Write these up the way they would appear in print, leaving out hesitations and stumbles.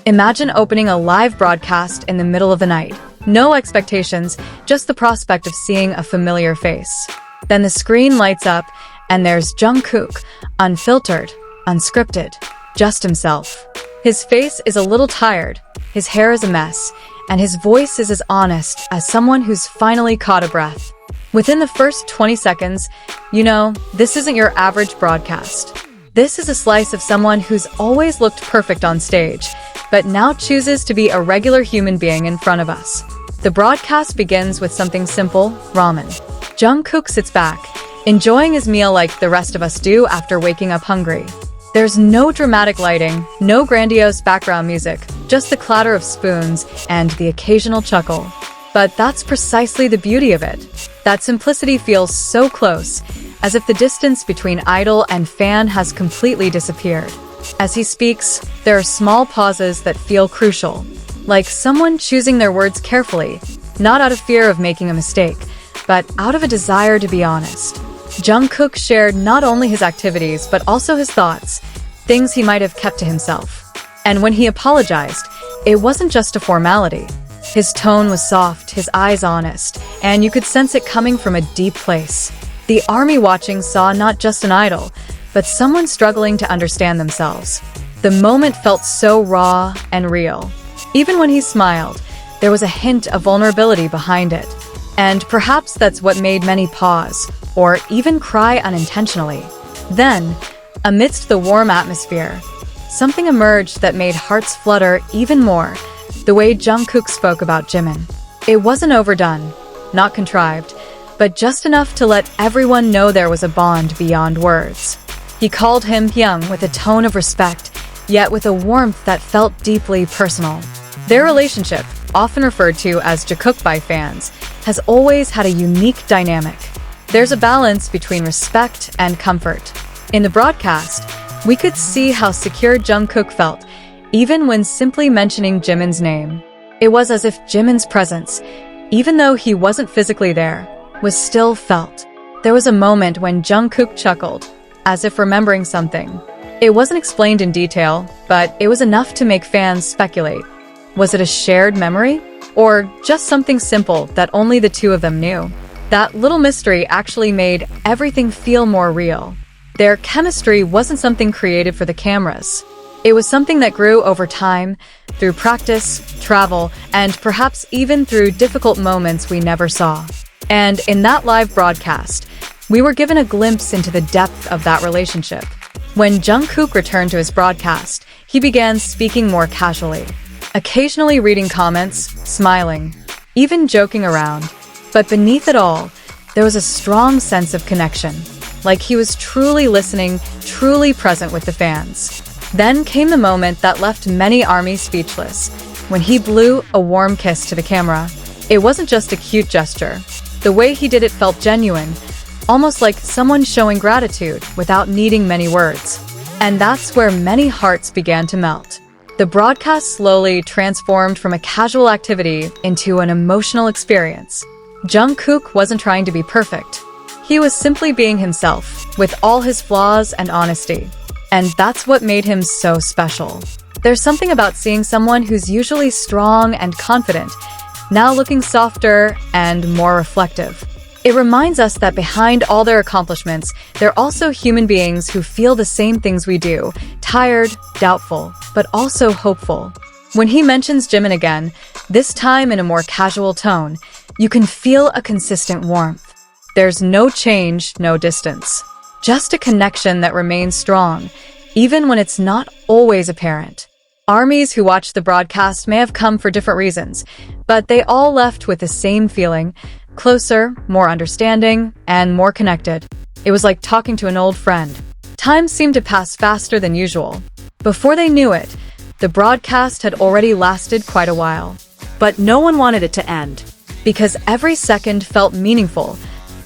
Imagine opening a live broadcast in the middle of the night. No expectations, just the prospect of seeing a familiar face. Then the screen lights up, and there's Jungkook, unfiltered, unscripted, just himself. His face is a little tired, his hair is a mess, and his voice is as honest as someone who's finally caught a breath. Within the first 20 seconds, you know, this isn't your average broadcast. This is a slice of someone who's always looked perfect on stage, but now chooses to be a regular human being in front of us. The broadcast begins with something simple, ramen. Jungkook sits back, enjoying his meal like the rest of us do after waking up hungry. There's no dramatic lighting, no grandiose background music, just the clatter of spoons and the occasional chuckle. But that's precisely the beauty of it. That simplicity feels so close, as if the distance between idol and fan has completely disappeared. As he speaks, there are small pauses that feel crucial, like someone choosing their words carefully, not out of fear of making a mistake, but out of a desire to be honest. Jungkook shared not only his activities but also his thoughts, things he might have kept to himself. And when he apologized, it wasn't just a formality. His tone was soft, his eyes honest, and you could sense it coming from a deep place. The army watching saw not just an idol, but someone struggling to understand themselves. The moment felt so raw and real. Even when he smiled, there was a hint of vulnerability behind it. And perhaps that's what made many pause, or even cry unintentionally. Then, amidst the warm atmosphere, something emerged that made hearts flutter even more, the way Jungkook spoke about Jimin. It wasn't overdone, not contrived, but just enough to let everyone know there was a bond beyond words. He called him Hyung with a tone of respect, yet with a warmth that felt deeply personal. Their relationship, often referred to as Jikook by fans, has always had a unique dynamic. There's a balance between respect and comfort. In the broadcast, we could see how secure Jungkook felt, even when simply mentioning Jimin's name. It was as if Jimin's presence, even though he wasn't physically there, was still felt. There was a moment when Jungkook chuckled, as if remembering something. It wasn't explained in detail, but it was enough to make fans speculate. Was it a shared memory? Or just something simple that only the two of them knew? That little mystery actually made everything feel more real. Their chemistry wasn't something created for the cameras. It was something that grew over time, through practice, travel, and perhaps even through difficult moments we never saw. And in that live broadcast, we were given a glimpse into the depth of that relationship. When Jungkook returned to his broadcast, he began speaking more casually, occasionally reading comments, smiling, even joking around. But beneath it all, there was a strong sense of connection, like he was truly listening, truly present with the fans. Then came the moment that left many ARMY speechless, when he blew a warm kiss to the camera. It wasn't just a cute gesture. The way he did it felt genuine, almost like someone showing gratitude without needing many words. And that's where many hearts began to melt. The broadcast slowly transformed from a casual activity into an emotional experience. Jungkook wasn't trying to be perfect. He was simply being himself, with all his flaws and honesty. And that's what made him so special. There's something about seeing someone who's usually strong and confident, now looking softer and more reflective. It reminds us that behind all their accomplishments, they're also human beings who feel the same things we do, tired, doubtful, but also hopeful. When he mentions Jimin again, this time in a more casual tone, you can feel a consistent warmth. There's no change, no distance. Just a connection that remains strong, even when it's not always apparent. ARMYs who watched the broadcast may have come for different reasons, but they all left with the same feeling, closer, more understanding, and more connected. It was like talking to an old friend. Time seemed to pass faster than usual. Before they knew it, the broadcast had already lasted quite a while. But no one wanted it to end, because every second felt meaningful,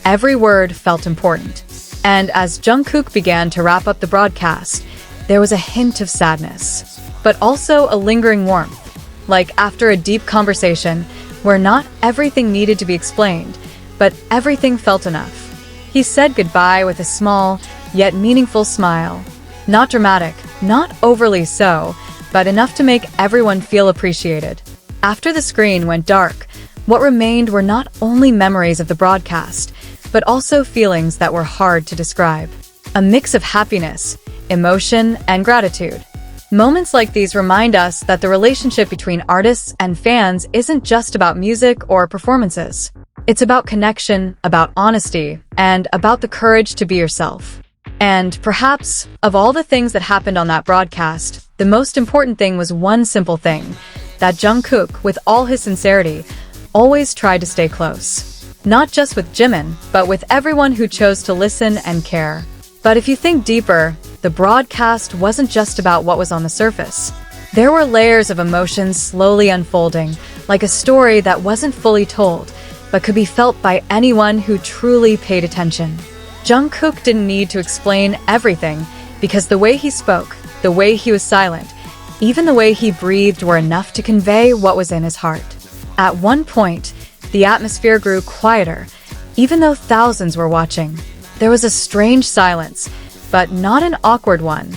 every word felt important. And as Jungkook began to wrap up the broadcast, there was a hint of sadness, but also a lingering warmth, like after a deep conversation where not everything needed to be explained, but everything felt enough. He said goodbye with a small, yet meaningful smile. Not dramatic, not overly so, but enough to make everyone feel appreciated. After the screen went dark, what remained were not only memories of the broadcast, but also feelings that were hard to describe. A mix of happiness, emotion, and gratitude. Moments like these remind us that the relationship between artists and fans isn't just about music or performances. It's about connection, about honesty, and about the courage to be yourself. And perhaps, of all the things that happened on that broadcast, the most important thing was one simple thing, that Jungkook, with all his sincerity, always tried to stay close. Not just with Jimin, but with everyone who chose to listen and care. But if you think deeper, the broadcast wasn't just about what was on the surface. There were layers of emotions slowly unfolding, like a story that wasn't fully told, but could be felt by anyone who truly paid attention. Jungkook didn't need to explain everything, because the way he spoke, the way he was silent, even the way he breathed were enough to convey what was in his heart. At one point, the atmosphere grew quieter, even though thousands were watching. There was a strange silence, but not an awkward one,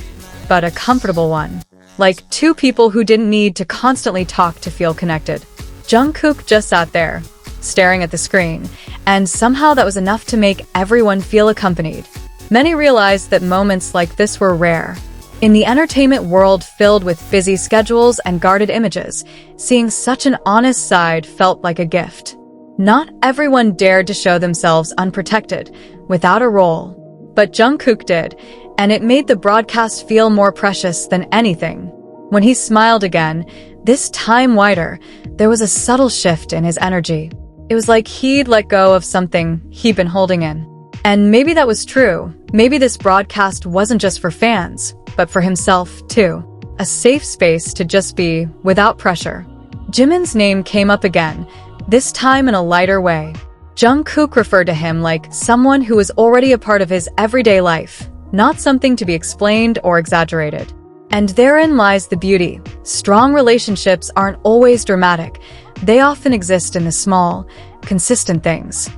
but a comfortable one. Like two people who didn't need to constantly talk to feel connected. Jungkook just sat there, staring at the screen, and somehow that was enough to make everyone feel accompanied. Many realized that moments like this were rare. In the entertainment world filled with busy schedules and guarded images, seeing such an honest side felt like a gift. Not everyone dared to show themselves unprotected, without a role. But Jungkook did, and it made the broadcast feel more precious than anything. When he smiled again, this time wider, there was a subtle shift in his energy. It was like he'd let go of something he'd been holding in. And maybe that was true. Maybe this broadcast wasn't just for fans, but for himself, too. A safe space to just be, without pressure. Jimin's name came up again, this time in a lighter way. Jungkook referred to him like someone who was already a part of his everyday life, not something to be explained or exaggerated. And therein lies the beauty. Strong relationships aren't always dramatic. They often exist in the small, consistent things.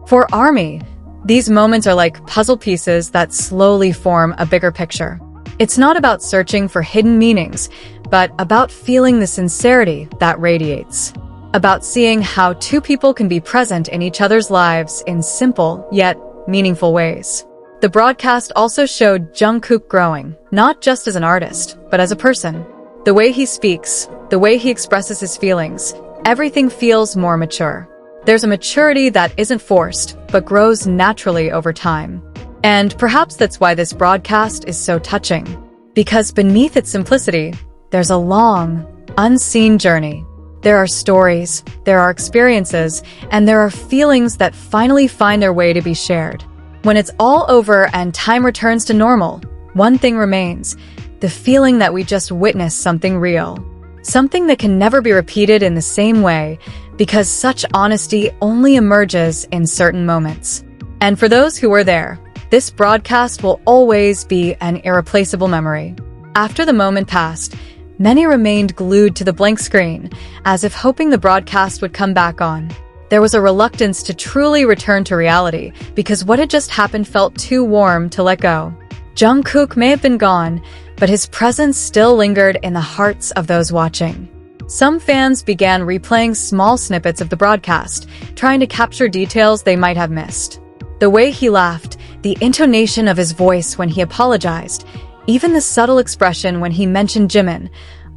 For ARMY, these moments are like puzzle pieces that slowly form a bigger picture. It's not about searching for hidden meanings, but about feeling the sincerity that radiates. About seeing how two people can be present in each other's lives in simple, yet meaningful ways. The broadcast also showed Jungkook growing, not just as an artist, but as a person. The way he speaks, the way he expresses his feelings, everything feels more mature. There's a maturity that isn't forced, but grows naturally over time. And perhaps that's why this broadcast is so touching. Because beneath its simplicity, there's a long, unseen journey. There are stories, there are experiences, and there are feelings that finally find their way to be shared. When it's all over and time returns to normal, one thing remains, the feeling that we just witnessed something real. Something that can never be repeated in the same way, because such honesty only emerges in certain moments. And for those who were there, this broadcast will always be an irreplaceable memory. After the moment passed, many remained glued to the blank screen, as if hoping the broadcast would come back on. There was a reluctance to truly return to reality, because what had just happened felt too warm to let go. Jungkook may have been gone, but his presence still lingered in the hearts of those watching. Some fans began replaying small snippets of the broadcast, trying to capture details they might have missed. The way he laughed, the intonation of his voice when he apologized, even the subtle expression when he mentioned Jimin,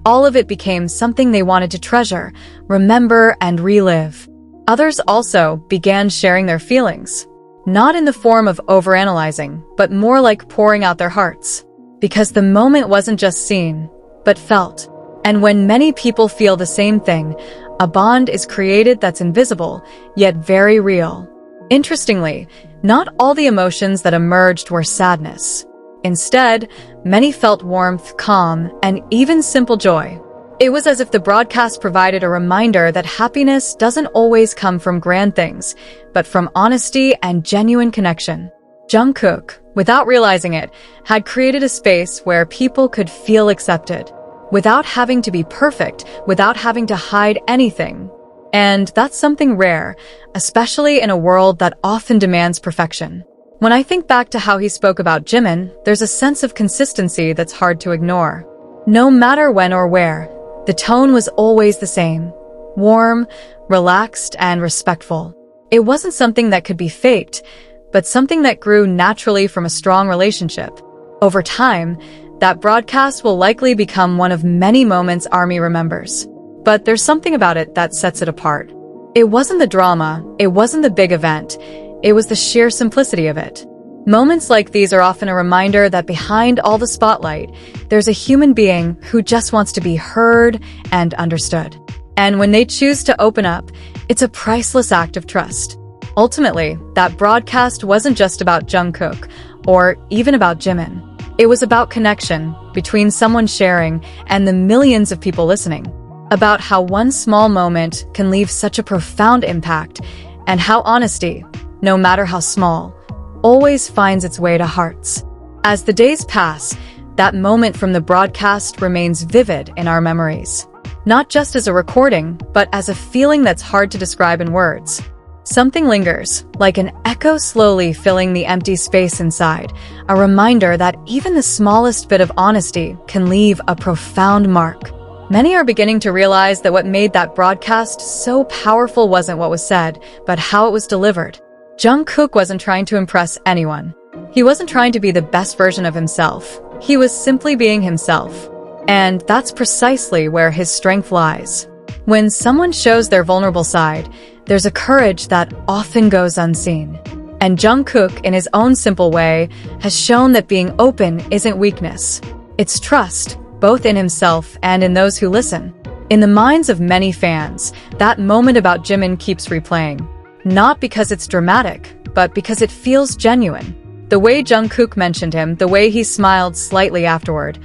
all of it became something they wanted to treasure, remember, and relive. Others also began sharing their feelings, not in the form of overanalyzing, but more like pouring out their hearts. Because the moment wasn't just seen, but felt. And when many people feel the same thing, a bond is created that's invisible, yet very real. Interestingly, not all the emotions that emerged were sadness. Instead, many felt warmth, calm, and even simple joy. It was as if the broadcast provided a reminder that happiness doesn't always come from grand things, but from honesty and genuine connection. Jungkook, without realizing it, had created a space where people could feel accepted, without having to be perfect, without having to hide anything. And that's something rare, especially in a world that often demands perfection. When I think back to how he spoke about Jimin, there's a sense of consistency that's hard to ignore. No matter when or where, the tone was always the same. Warm, relaxed, and respectful. It wasn't something that could be faked, but something that grew naturally from a strong relationship. Over time, that broadcast will likely become one of many moments ARMY remembers. But there's something about it that sets it apart. It wasn't the drama, it wasn't the big event, it was the sheer simplicity of it. Moments like these are often a reminder that behind all the spotlight, there's a human being who just wants to be heard and understood. And when they choose to open up, it's a priceless act of trust. Ultimately, that broadcast wasn't just about Jungkook, or even about Jimin. It was about connection between someone sharing and the millions of people listening. About how one small moment can leave such a profound impact, and how honesty, no matter how small, always finds its way to hearts. As the days pass, that moment from the broadcast remains vivid in our memories. Not just as a recording, but as a feeling that's hard to describe in words. Something lingers, like an echo slowly filling the empty space inside, a reminder that even the smallest bit of honesty can leave a profound mark. Many are beginning to realize that what made that broadcast so powerful wasn't what was said, but how it was delivered. Jungkook wasn't trying to impress anyone. He wasn't trying to be the best version of himself. He was simply being himself. And that's precisely where his strength lies. When someone shows their vulnerable side, there's a courage that often goes unseen. And Jungkook, in his own simple way, has shown that being open isn't weakness. It's trust, both in himself and in those who listen. In the minds of many fans, that moment about Jimin keeps replaying. Not because it's dramatic, but because it feels genuine. The way Jungkook mentioned him, the way he smiled slightly afterward,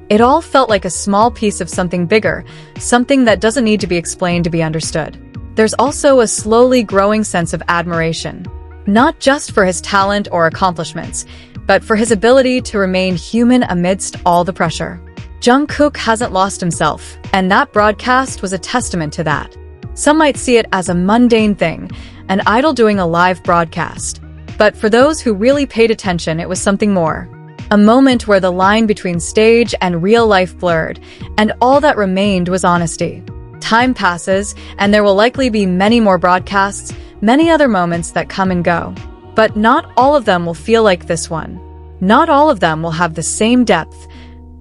it all felt like a small piece of something bigger, something that doesn't need to be explained to be understood. There's also a slowly growing sense of admiration, not just for his talent or accomplishments, but for his ability to remain human amidst all the pressure. Jungkook hasn't lost himself, and that broadcast was a testament to that. Some might see it as a mundane thing, an idol doing a live broadcast. But for those who really paid attention, it was something more. A moment where the line between stage and real life blurred, and all that remained was honesty. Time passes, and there will likely be many more broadcasts, many other moments that come and go. But not all of them will feel like this one. Not all of them will have the same depth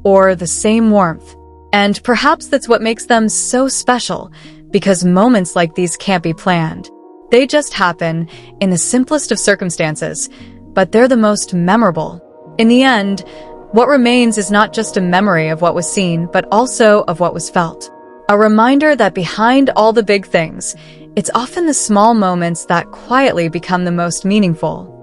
or the same warmth. And perhaps that's what makes them so special, because moments like these can't be planned. They just happen in the simplest of circumstances, but they're the most memorable. In the end, what remains is not just a memory of what was seen, but also of what was felt. A reminder that behind all the big things, it's often the small moments that quietly become the most meaningful.